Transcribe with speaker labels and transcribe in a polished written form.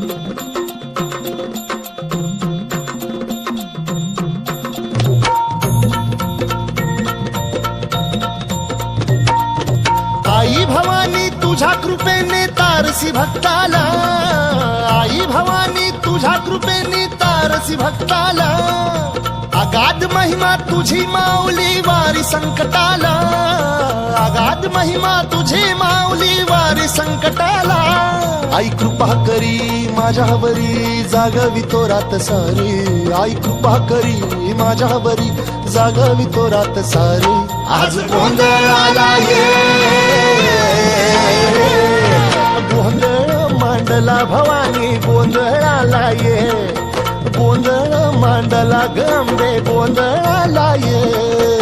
Speaker 1: आई भवानी तुझ्या कृपेने तारसी भक्ताला, आई भवानी तुझ्या कृपेने तारसी भक्ताला, अगाध महिमा तुझी माऊली वारी संकटाला, अगाध महिमा तुझी माऊली वारी संकटाला. आई कृपा करी माझ्यावरी जागवी तो रात सारी, आई कृपा करी माझ्यावरी जागवी तो रात सारी. आज गोंधळाला ये, गोंधळ मांडला भवानी गोंधळाला ये, गोंधळ मांडला गंबे गोंधळाला ये.